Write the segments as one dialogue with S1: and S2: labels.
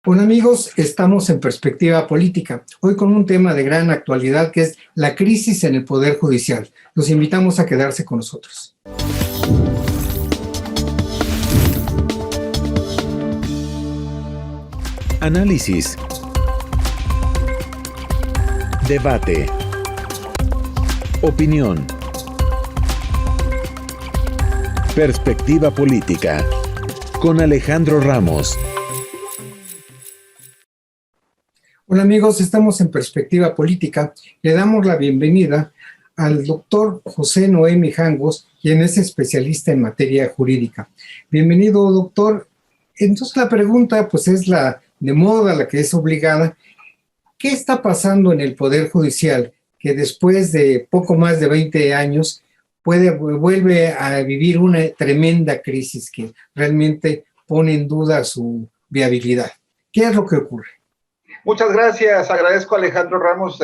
S1: Hola amigos, estamos en Perspectiva Política, hoy con un tema de gran actualidad que es la crisis en el Poder Judicial. Los invitamos a quedarse con nosotros.
S2: Análisis. Debate. Opinión. Perspectiva Política. Con Alejandro Ramos.
S1: Hola amigos, estamos en Perspectiva Política. Le damos la bienvenida al doctor José Noé Mijangos, quien es especialista en materia jurídica. Bienvenido, doctor. Entonces la pregunta pues es la de moda, la que es obligada. ¿Qué está pasando en el Poder Judicial que después de poco más de 20 años vuelve a vivir una tremenda crisis que realmente pone en duda su viabilidad? ¿Qué es lo que ocurre?
S3: Muchas gracias, agradezco a Alejandro Ramos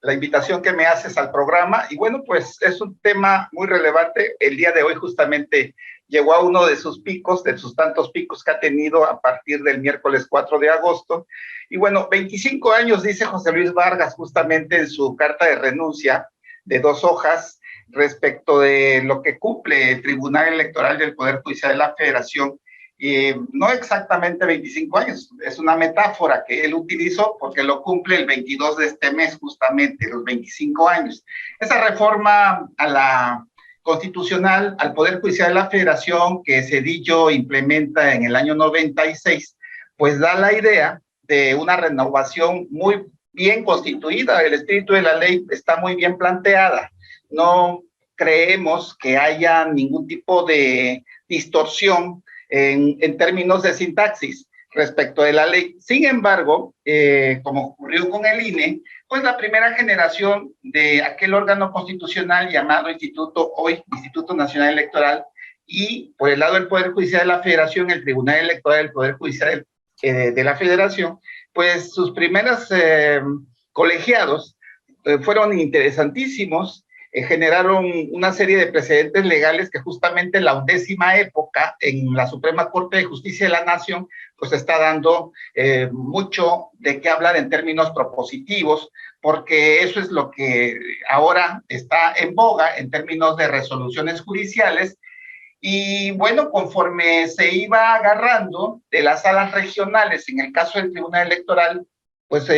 S3: la invitación que me haces al programa y bueno, pues es un tema muy relevante. El día de hoy justamente llegó a uno de sus picos, de sus tantos picos que ha tenido a partir del miércoles 4 de agosto. Y bueno, 25 años, dice José Luis Vargas justamente en su carta de renuncia de 2 hojas respecto de lo que cumple el Tribunal Electoral del Poder Judicial de la Federación. No exactamente 25 años, es una metáfora que él utilizó porque lo cumple el 22 de este mes, justamente, los 25 años. Esa reforma a la constitucional, al Poder Judicial de la Federación, que Zedillo implementa en el año 96, pues da la idea de una renovación muy bien constituida. El espíritu de la ley está muy bien planteada. No creemos que haya ningún tipo de distorsión en términos de sintaxis respecto de la ley. Sin embargo, como ocurrió con el INE, pues la primera generación de aquel órgano constitucional llamado Instituto Nacional Electoral, y por el lado del Poder Judicial de la Federación, el Tribunal Electoral del Poder Judicial de la Federación, pues sus primeros colegiados fueron interesantísimos. Generaron una serie de precedentes legales que justamente la 11ª época en la Suprema Corte de Justicia de la Nación pues está dando mucho de qué hablar en términos propositivos, porque eso es lo que ahora está en boga en términos de resoluciones judiciales. Y bueno, conforme se iba agarrando de las salas regionales, en el caso del Tribunal Electoral, pues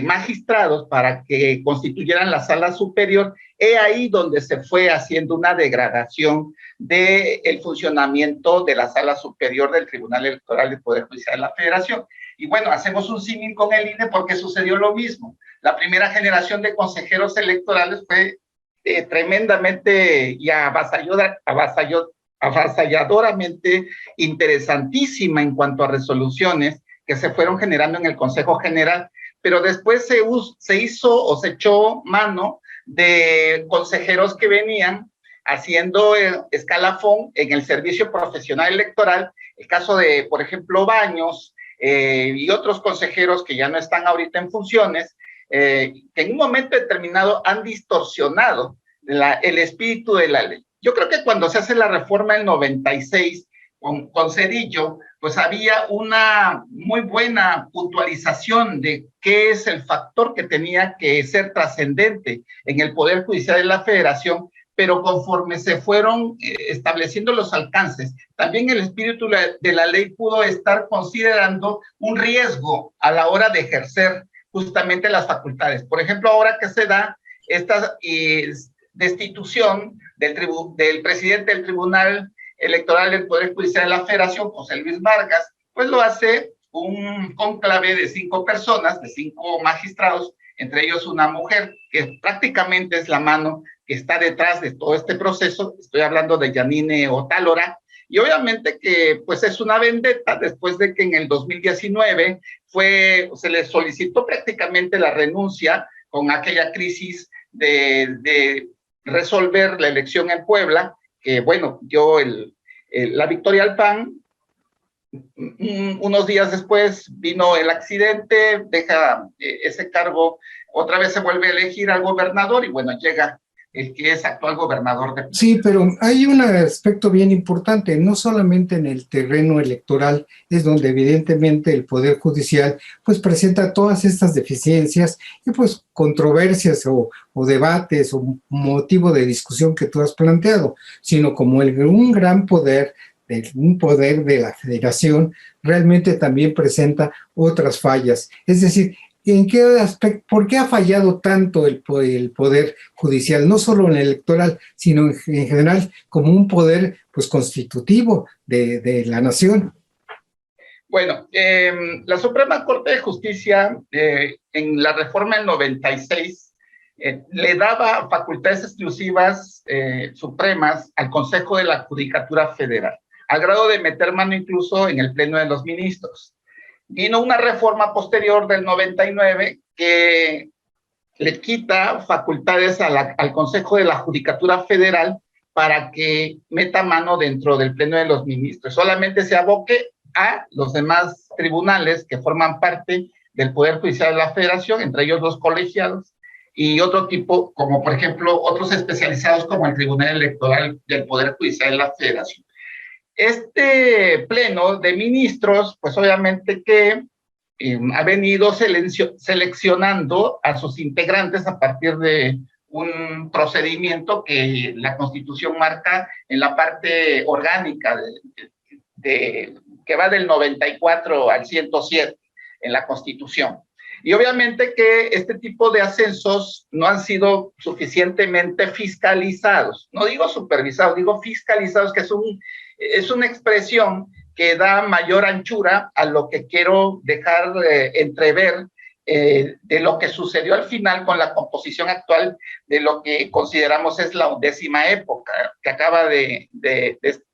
S3: magistrados para que constituyeran la sala superior, ahí donde se fue haciendo una degradación del funcionamiento de la sala superior del Tribunal Electoral del Poder Judicial de la Federación. Y bueno, hacemos un símil con el INE porque sucedió lo mismo. La primera generación de consejeros electorales fue tremendamente y avasalladoramente interesantísima en cuanto a resoluciones que se fueron generando en el Consejo General, pero después se hizo o se echó mano de consejeros que venían haciendo escalafón en el servicio profesional electoral, el caso de, por ejemplo, Baños y otros consejeros que ya no están ahorita en funciones, que en un momento determinado han distorsionado el espíritu de la ley. Yo creo que cuando se hace la reforma del 96 con Zedillo, pues había una muy buena puntualización de qué es el factor que tenía que ser trascendente en el Poder Judicial de la Federación, pero conforme se fueron estableciendo los alcances, también el espíritu de la ley pudo estar considerando un riesgo a la hora de ejercer justamente las facultades. Por ejemplo, ahora que se da esta destitución del presidente del Tribunal Electoral del Poder Judicial de la Federación, José Luis Vargas, pues lo hace un cónclave de 5 personas, de 5 magistrados, entre ellos una mujer, que prácticamente es la mano que está detrás de todo este proceso. Estoy hablando de Yanine Otálora, y obviamente que pues es una vendetta después de que en el 2019 se le solicitó prácticamente la renuncia con aquella crisis de resolver la elección en Puebla, que bueno, dio la victoria al PAN. Unos días después vino el accidente, deja ese cargo, otra vez se vuelve a elegir al gobernador y bueno, llega el que es actual gobernador de...
S1: Sí, pero hay un aspecto bien importante, no solamente en el terreno electoral, es donde evidentemente el Poder Judicial pues presenta todas estas deficiencias y pues controversias o debates o motivo de discusión que tú has planteado, sino como un gran poder, un poder de la Federación, realmente también presenta otras fallas. Es decir, ¿en qué aspecto, por qué ha fallado tanto el Poder Judicial, no solo en el electoral, sino en general como un poder pues constitutivo de la nación?
S3: Bueno, la Suprema Corte de Justicia, en la reforma del 96, le daba facultades exclusivas supremas al Consejo de la Judicatura Federal, al grado de meter mano incluso en el Pleno de los Ministros. Vino una reforma posterior del 99 que le quita facultades al Consejo de la Judicatura Federal para que meta mano dentro del Pleno de los Ministros. Solamente se aboque a los demás tribunales que forman parte del Poder Judicial de la Federación, entre ellos los colegiados, y otro tipo, como por ejemplo, otros especializados como el Tribunal Electoral del Poder Judicial de la Federación. Este pleno de ministros, pues obviamente que ha venido seleccionando a sus integrantes a partir de un procedimiento que la Constitución marca en la parte orgánica que va del 94 al 107 en la Constitución. Y obviamente que este tipo de ascensos no han sido suficientemente fiscalizados. No digo supervisados, digo fiscalizados, que es una expresión que da mayor anchura a lo que quiero dejar entrever de lo que sucedió al final con la composición actual de lo que consideramos es la 11ª época, que acaba de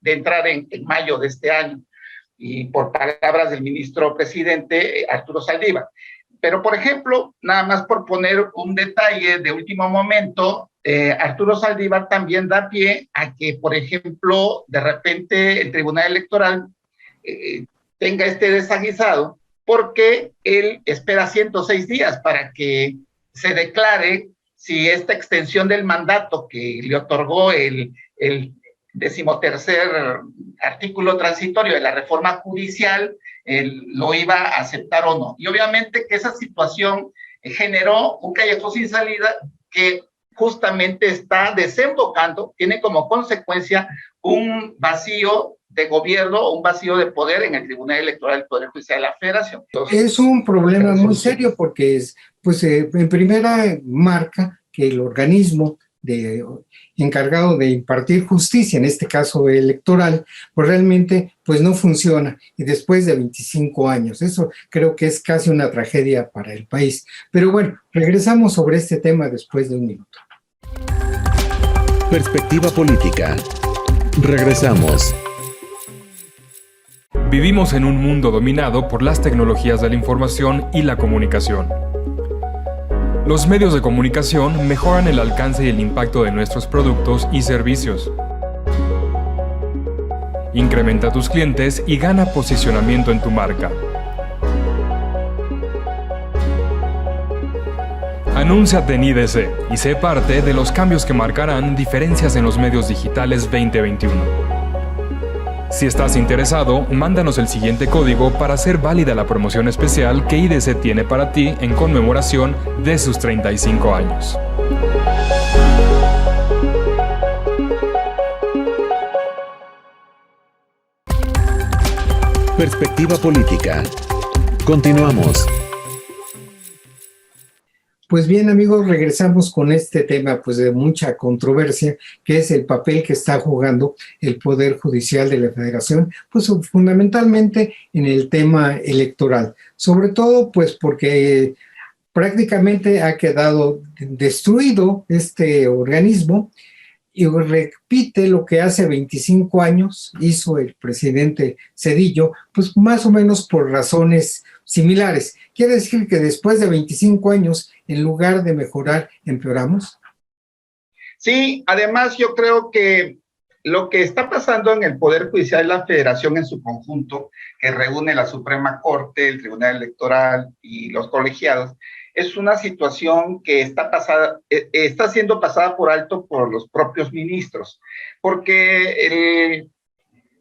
S3: entrar en mayo de este año, y por palabras del ministro presidente Arturo Saldívar. Pero, por ejemplo, nada más por poner un detalle de último momento, Arturo Saldívar también da pie a que, por ejemplo, de repente el Tribunal Electoral tenga este desaguisado, porque él espera 106 días para que se declare si esta extensión del mandato que le otorgó el 13º artículo transitorio de la reforma judicial lo iba a aceptar o no. Y obviamente que esa situación generó un callejón sin salida que justamente está desembocando, tiene como consecuencia un vacío de gobierno, un vacío de poder en el Tribunal Electoral del Poder Judicial de la Federación. Entonces,
S1: es un problema muy serio porque es, pues, en primera marca que el organismo encargado de impartir justicia, en este caso electoral, pues realmente pues no funciona, y después de 25 años, eso creo que es casi una tragedia para el país. Pero bueno, regresamos sobre este tema después de un minuto.
S2: Perspectiva política. Regresamos.
S4: Vivimos en un mundo dominado por las tecnologías de la información y la comunicación. Los medios de comunicación mejoran el alcance y el impacto de nuestros productos y servicios. Incrementa tus clientes y gana posicionamiento en tu marca. Anúnciate en IDC y sé parte de los cambios que marcarán diferencias en los medios digitales 2021. Si estás interesado, mándanos el siguiente código para hacer válida la promoción especial que IDC tiene para ti en conmemoración de sus 35 años.
S2: Perspectiva política. Continuamos.
S1: Pues bien, amigos, regresamos con este tema pues de mucha controversia, que es el papel que está jugando el Poder Judicial de la Federación, pues fundamentalmente en el tema electoral, sobre todo pues porque prácticamente ha quedado destruido este organismo y repite lo que hace 25 años hizo el presidente Zedillo, pues más o menos por razones similares. ¿Quiere decir que después de 25 años, en lugar de mejorar, empeoramos?
S3: Sí, además yo creo que lo que está pasando en el Poder Judicial de la Federación en su conjunto, que reúne la Suprema Corte, el Tribunal Electoral y los colegiados, es una situación que está siendo pasada por alto por los propios ministros, porque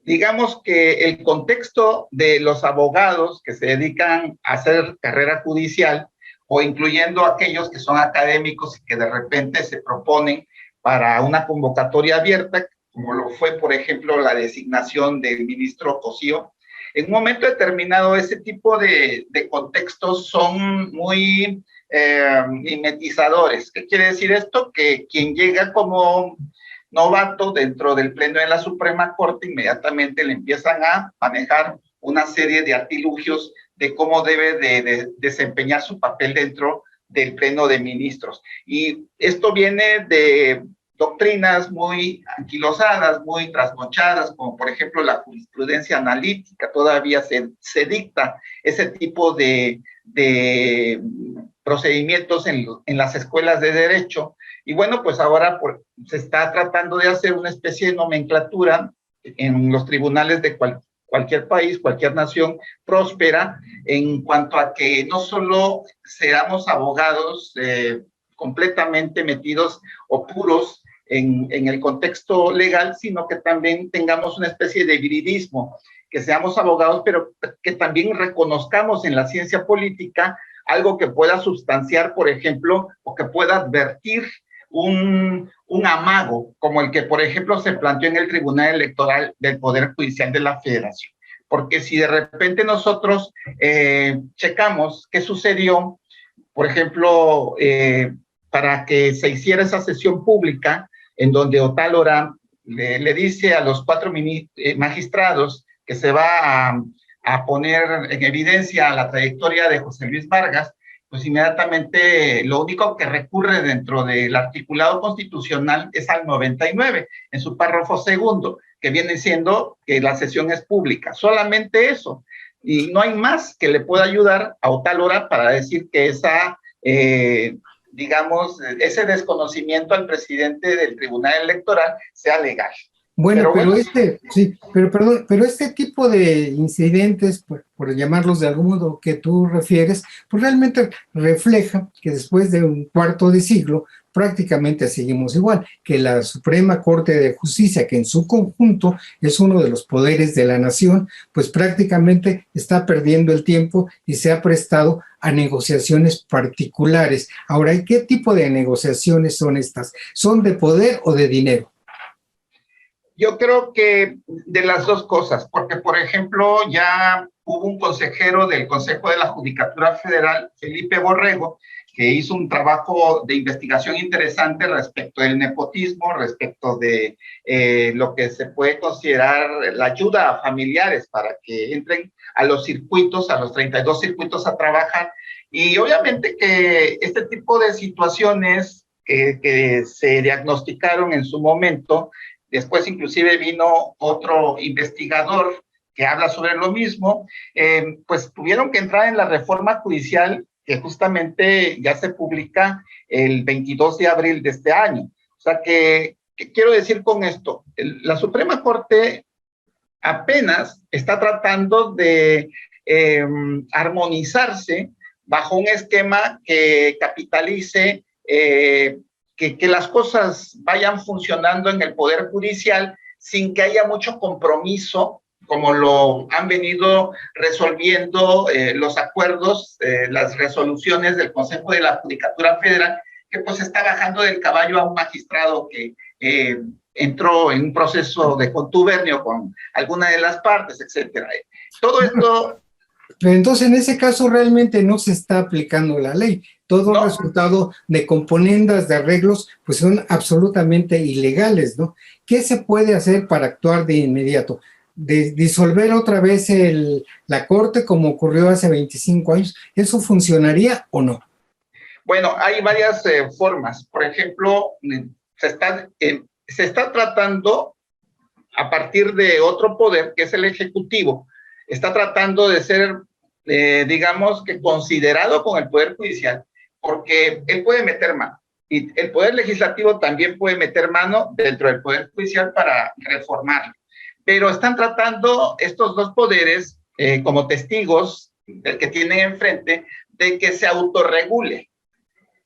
S3: digamos que el contexto de los abogados que se dedican a hacer carrera judicial, o incluyendo aquellos que son académicos y que de repente se proponen para una convocatoria abierta, como lo fue, por ejemplo, la designación del ministro Cosío, en un momento determinado ese tipo de contextos son muy mimetizadores. ¿Qué quiere decir esto? Que quien llega como novato dentro del Pleno de la Suprema Corte, inmediatamente le empiezan a manejar una serie de artilugios de cómo debe de desempeñar su papel dentro del Pleno de Ministros. Y esto viene de doctrinas muy anquilosadas, muy trasnochadas, como por ejemplo la jurisprudencia analítica. Todavía se dicta ese tipo de procedimientos en las escuelas de derecho. Y bueno, pues ahora se está tratando de hacer una especie de nomenclatura en los tribunales de cualquier país, cualquier nación próspera, en cuanto a que no solo seamos abogados completamente metidos o puros en el contexto legal, sino que también tengamos una especie de hibridismo, que seamos abogados, pero que también reconozcamos en la ciencia política algo que pueda sustanciar, por ejemplo, o que pueda advertir un amago, como el que, por ejemplo, se planteó en el Tribunal Electoral del Poder Judicial de la Federación. Porque si de repente nosotros checamos qué sucedió, por ejemplo, para que se hiciera esa sesión pública, en donde Otálora le dice a los 4 magistrados que se va a poner en evidencia la trayectoria de José Luis Vargas, pues inmediatamente lo único que recurre dentro del articulado constitucional es al 99, en su párrafo segundo, que viene siendo que la sesión es pública. Solamente eso. Y no hay más que le pueda ayudar a Otálora para decir que digamos, ese desconocimiento al presidente del Tribunal Electoral sea legal.
S1: Bueno, pero este tipo de incidentes, por llamarlos de algún modo que tú refieres, pues realmente refleja que después de un cuarto de siglo prácticamente seguimos igual, que la Suprema Corte de Justicia, que en su conjunto es uno de los poderes de la nación, pues prácticamente está perdiendo el tiempo y se ha prestado a negociaciones particulares. Ahora, ¿qué tipo de negociaciones son estas? ¿Son de poder o de dinero?
S3: Yo creo que de las dos cosas, porque, por ejemplo, ya hubo un consejero del Consejo de la Judicatura Federal, Felipe Borrego, que hizo un trabajo de investigación interesante respecto del nepotismo, respecto de lo que se puede considerar la ayuda a familiares para que entren a los circuitos, a los 32 circuitos a trabajar. Y obviamente que este tipo de situaciones que se diagnosticaron en su momento, después inclusive vino otro investigador que habla sobre lo mismo, pues tuvieron que entrar en la reforma judicial que justamente ya se publica el 22 de abril de este año. O sea, ¿qué quiero decir con esto? La Suprema Corte apenas está tratando de armonizarse bajo un esquema que capitalice que las cosas vayan funcionando en el Poder Judicial sin que haya mucho compromiso, como lo han venido resolviendo los acuerdos, las resoluciones del Consejo de la Judicatura Federal, que pues está bajando del caballo a un magistrado que entró en un proceso de contubernio con alguna de las partes, etcétera. Todo esto...
S1: Pero entonces, en ese caso, realmente no se está aplicando la ley. Todo
S3: no.
S1: Resultado de componendas, de arreglos, pues son absolutamente ilegales, ¿no? ¿Qué se puede hacer para actuar de inmediato? ¿De disolver otra vez la Corte como ocurrió hace 25 años? ¿Eso funcionaría o no?
S3: Bueno, hay varias formas. Por ejemplo, se está tratando, a partir de otro poder, que es el Ejecutivo, está tratando de ser, digamos, que considerado con el Poder Judicial, porque él puede meter mano. Y el Poder Legislativo también puede meter mano dentro del Poder Judicial para reformarlo. Pero están tratando estos dos poderes como testigos del que tienen enfrente de que se autorregule.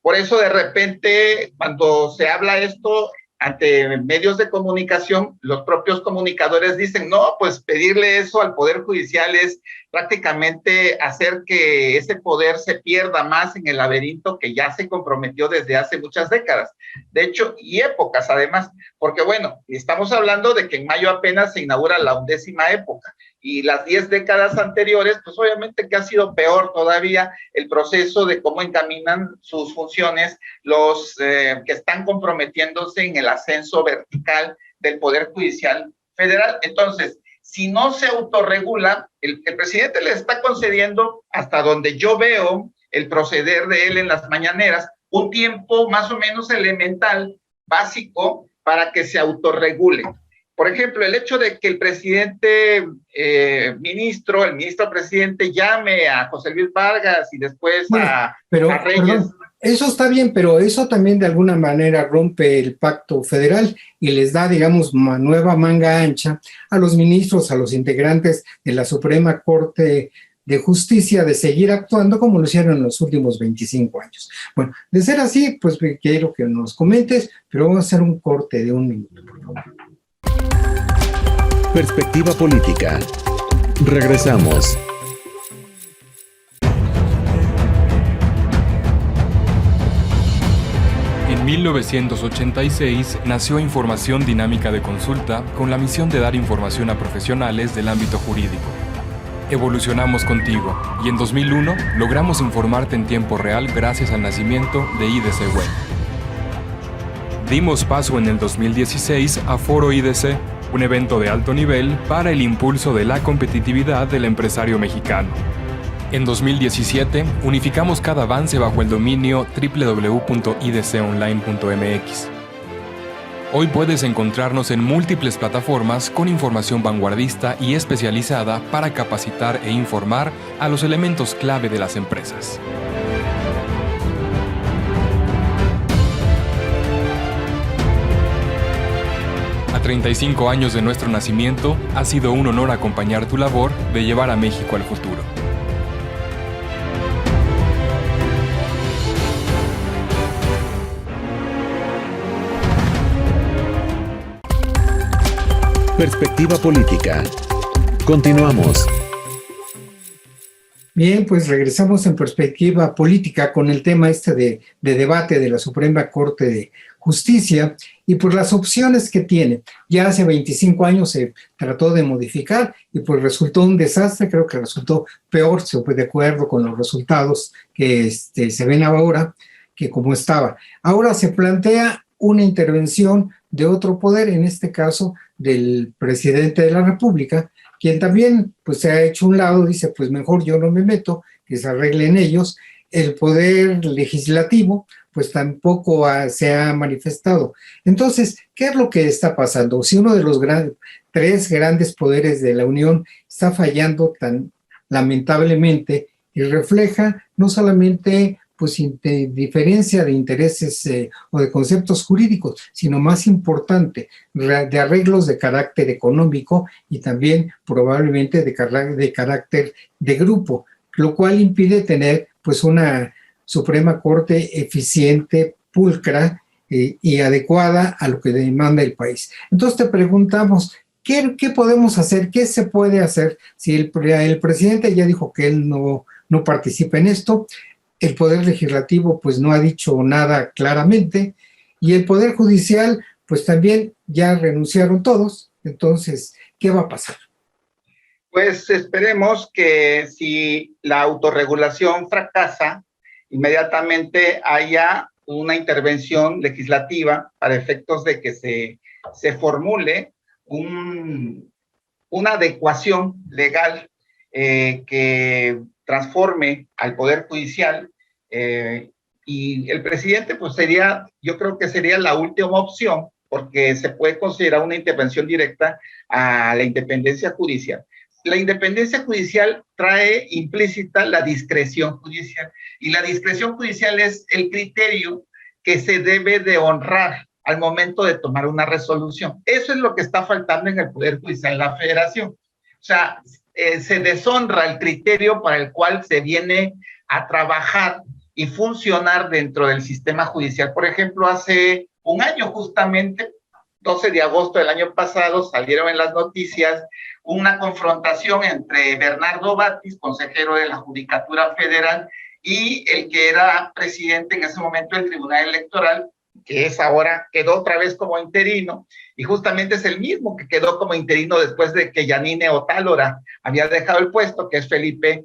S3: Por eso de repente, cuando se habla esto ante medios de comunicación, los propios comunicadores dicen, no, pues pedirle eso al Poder Judicial es prácticamente hacer que ese poder se pierda más en el laberinto que ya se comprometió desde hace muchas décadas. De hecho, y épocas además, porque bueno, estamos hablando de que en mayo apenas se inaugura la 11ª época, y las 10 décadas anteriores, pues obviamente que ha sido peor todavía el proceso de cómo encaminan sus funciones los que están comprometiéndose en el ascenso vertical del Poder Judicial Federal. Entonces, si no se autorregula, el presidente le está concediendo, hasta donde yo veo el proceder de él en las mañaneras, un tiempo más o menos elemental, básico, para que se autorregule. Por ejemplo, el hecho de que el presidente el ministro presidente llame a José Luis Vargas y después a Reyes.
S1: Perdón, eso está bien, pero eso también de alguna manera rompe el pacto federal y les da, digamos, nueva manga ancha a los ministros, a los integrantes de la Suprema Corte de Justicia de seguir actuando como lo hicieron en los últimos 25 años. Bueno, de ser así, pues quiero que nos comentes, pero vamos a hacer un corte de 1 minuto, por favor.
S2: Perspectiva política. Regresamos.
S4: En 1986 nació Información Dinámica de Consulta con la misión de dar información a profesionales del ámbito jurídico. Evolucionamos contigo y en 2001 logramos informarte en tiempo real gracias al nacimiento de IDC Web. Dimos paso en el 2016 a Foro IDC, un evento de alto nivel para el impulso de la competitividad del empresario mexicano. En 2017, unificamos cada avance bajo el dominio www.idconline.mx. Hoy puedes encontrarnos en múltiples plataformas con información vanguardista y especializada para capacitar e informar a los elementos clave de las empresas. A 35 años de nuestro nacimiento, ha sido un honor acompañar tu labor de llevar a México al futuro.
S2: Perspectiva política. Continuamos.
S1: Bien, pues regresamos en Perspectiva Política con el tema de debate de la Suprema Corte de Justicia y por las opciones que tiene. Ya hace 25 años se trató de modificar y pues resultó un desastre, creo que resultó peor, se fue de acuerdo con los resultados que se ven ahora que como estaba. Ahora se plantea una intervención de otro poder, en este caso del presidente de la República, quien también pues se ha hecho un lado, dice pues mejor yo no me meto, que se arreglen ellos. El poder legislativo pues tampoco se ha manifestado. Entonces, ¿qué es lo que está pasando? Si uno de los tres grandes poderes de la Unión está fallando tan lamentablemente y refleja no solamente pues diferencia de intereses o de conceptos jurídicos, sino más importante, de arreglos de carácter económico y también probablemente de carácter de grupo, lo cual impide tener pues una Suprema Corte eficiente, pulcra y adecuada a lo que demanda el país. Entonces te preguntamos, ¿qué podemos hacer? ¿Qué se puede hacer? Si el presidente ya dijo que él no participa en esto, el Poder Legislativo pues no ha dicho nada claramente y el Poder Judicial pues también ya renunciaron todos. Entonces, ¿qué va a pasar?
S3: Pues esperemos que si la autorregulación fracasa, inmediatamente haya una intervención legislativa para efectos de que se formule una adecuación legal que transforme al Poder Judicial y el presidente pues yo creo que sería la última opción porque se puede considerar una intervención directa a la independencia judicial. La independencia judicial trae implícita la discreción judicial y la discreción judicial es el criterio que se debe de honrar al momento de tomar una resolución. Eso es lo que está faltando en el Poder Judicial en la Federación. O sea, se deshonra el criterio para el cual se viene a trabajar y funcionar dentro del sistema judicial. Por ejemplo, hace un año justamente, 12 de agosto del año pasado, salieron en las noticias una confrontación entre Bernardo Batis, consejero de la Judicatura Federal, y el que era presidente en ese momento del Tribunal Electoral, que es ahora, quedó otra vez como interino, y justamente es el mismo que quedó como interino después de que Yanine Otálora había dejado el puesto, que es Felipe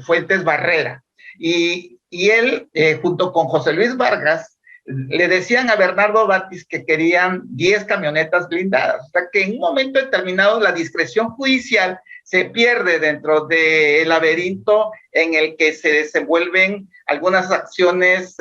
S3: Fuentes Barrera. Y él, junto con José Luis Vargas, le decían a Bernardo Batis que querían 10 camionetas blindadas. O sea, que en un momento determinado la discreción judicial se pierde dentro del laberinto en el que se desenvuelven algunas acciones,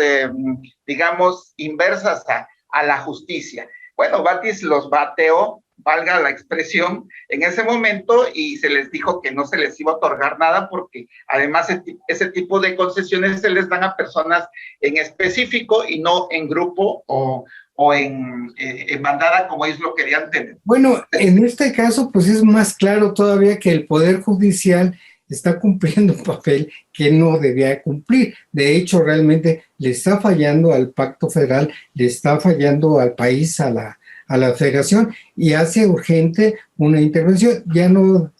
S3: digamos, inversas a la justicia. Bueno, Batis los bateó, valga la expresión, en ese momento, y se les dijo que no se les iba a otorgar nada porque además ese tipo de concesiones se les dan a personas en específico y no en grupo o en bandada como ellos lo querían tener.
S1: Bueno, en este caso pues es más claro todavía que el Poder Judicial está cumpliendo un papel que no debía cumplir. De hecho, realmente le está fallando al Pacto Federal, le está fallando al país, a la federación, y hace urgente una intervención. Ya no,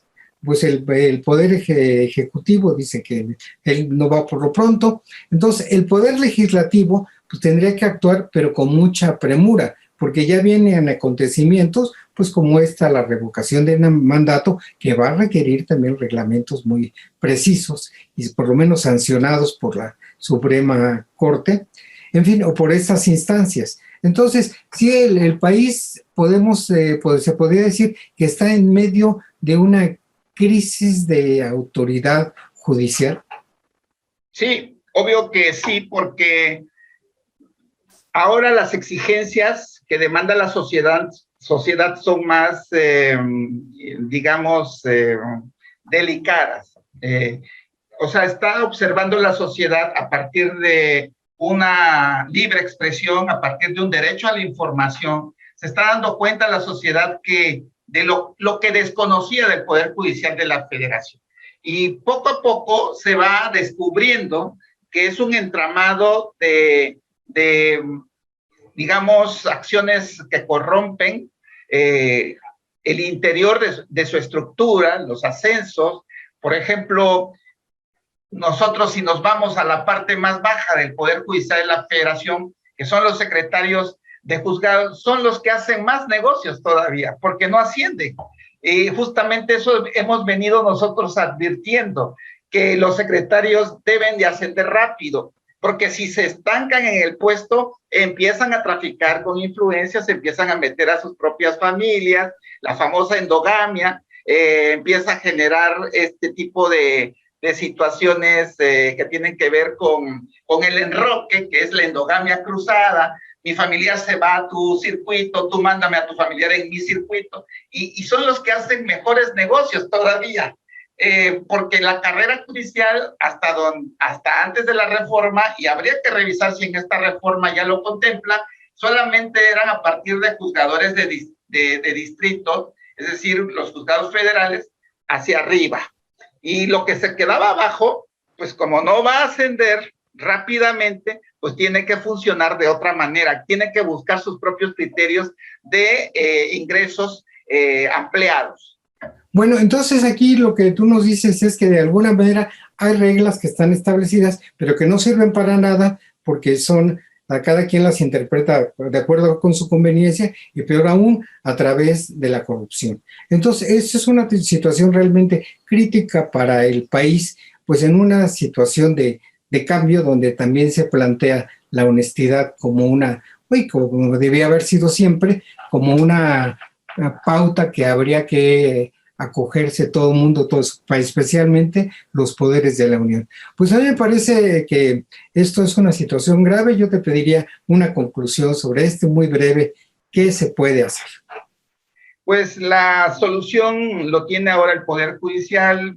S1: pues el Poder Ejecutivo dice que él no va por lo pronto, entonces el Poder Legislativo pues tendría que actuar, pero con mucha premura, porque ya vienen acontecimientos, pues como la revocación de mandato, que va a requerir también reglamentos muy precisos y por lo menos sancionados por la Suprema Corte, en fin, o por estas instancias. Entonces, sí, el país se podría decir que está en medio de una crisis de autoridad judicial.
S3: Sí, obvio que sí, porque ahora las exigencias que demanda la sociedad son más, digamos, delicadas. O sea, está observando la sociedad a partir de una libre expresión, a partir de un derecho a la información. Se está dando cuenta la sociedad de lo que desconocía del Poder Judicial de la Federación. Y poco a poco se va descubriendo que es un entramado de digamos, acciones que corrompen el interior de su estructura, los ascensos. Por ejemplo, nosotros, si nos vamos a la parte más baja del Poder Judicial de la Federación, que son los secretarios de juzgados, son los que hacen más negocios todavía, porque no ascienden. Y justamente eso hemos venido nosotros advirtiendo, que los secretarios deben de ascender rápido, porque si se estancan en el puesto, empiezan a traficar con influencias, empiezan a meter a sus propias familias, la famosa endogamia, empieza a generar este tipo de situaciones que tienen que ver con el enroque, que es la endogamia cruzada. Mi familiar se va a tu circuito, tú mándame a tu familiar en mi circuito, y son los que hacen mejores negocios todavía. Porque la carrera judicial hasta antes de la reforma, y habría que revisar si en esta reforma ya lo contempla, solamente eran a partir de juzgadores de distrito, es decir, los juzgados federales hacia arriba. Y lo que se quedaba abajo, pues como no va a ascender rápidamente, pues tiene que funcionar de otra manera, tiene que buscar sus propios criterios de ingresos ampliados.
S1: Bueno, entonces aquí lo que tú nos dices es que de alguna manera hay reglas que están establecidas, pero que no sirven para nada porque a cada quien las interpreta de acuerdo con su conveniencia y peor aún a través de la corrupción. Entonces, esa es una situación realmente crítica para el país, pues en una situación de cambio donde también se plantea la honestidad como como debía haber sido siempre, como una pauta que habría que acogerse todo el mundo, todo su país, especialmente los poderes de la Unión. Pues a mí me parece que esto es una situación grave. Yo te pediría una conclusión sobre esto muy breve. ¿Qué se puede hacer?
S3: Pues la solución lo tiene ahora el Poder Judicial.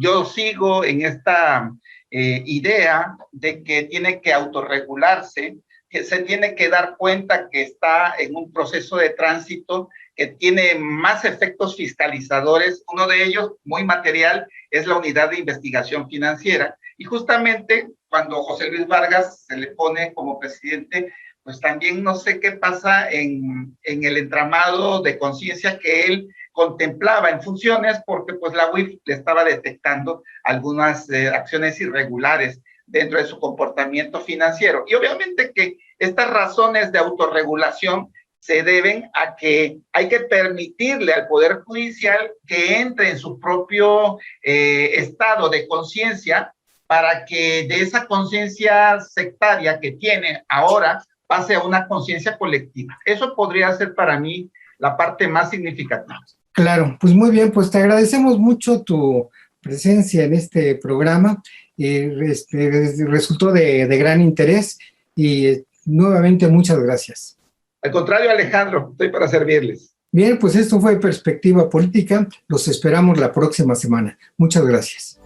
S3: Yo sigo en esta idea de que tiene que autorregularse, que se tiene que dar cuenta que está en un proceso de tránsito que tiene más efectos fiscalizadores. Uno de ellos, muy material, es la unidad de investigación financiera, Y justamente cuando José Luis Vargas se le pone como presidente, pues también no sé qué pasa en el entramado de conciencia que él contemplaba en funciones, porque pues la UIF le estaba detectando algunas acciones irregulares dentro de su comportamiento financiero. Y obviamente que estas razones de autorregulación se deben a que hay que permitirle al Poder Judicial que entre en su propio estado de conciencia para que de esa conciencia sectaria que tiene ahora pase a una conciencia colectiva. Eso podría ser para mí la parte más significativa.
S1: Claro, pues muy bien, pues te agradecemos mucho tu presencia en este programa. Resultó de gran interés y nuevamente muchas gracias.
S3: Al contrario, Alejandro, estoy para servirles.
S1: Bien, pues esto fue Perspectiva Política. Los esperamos la próxima semana. Muchas gracias.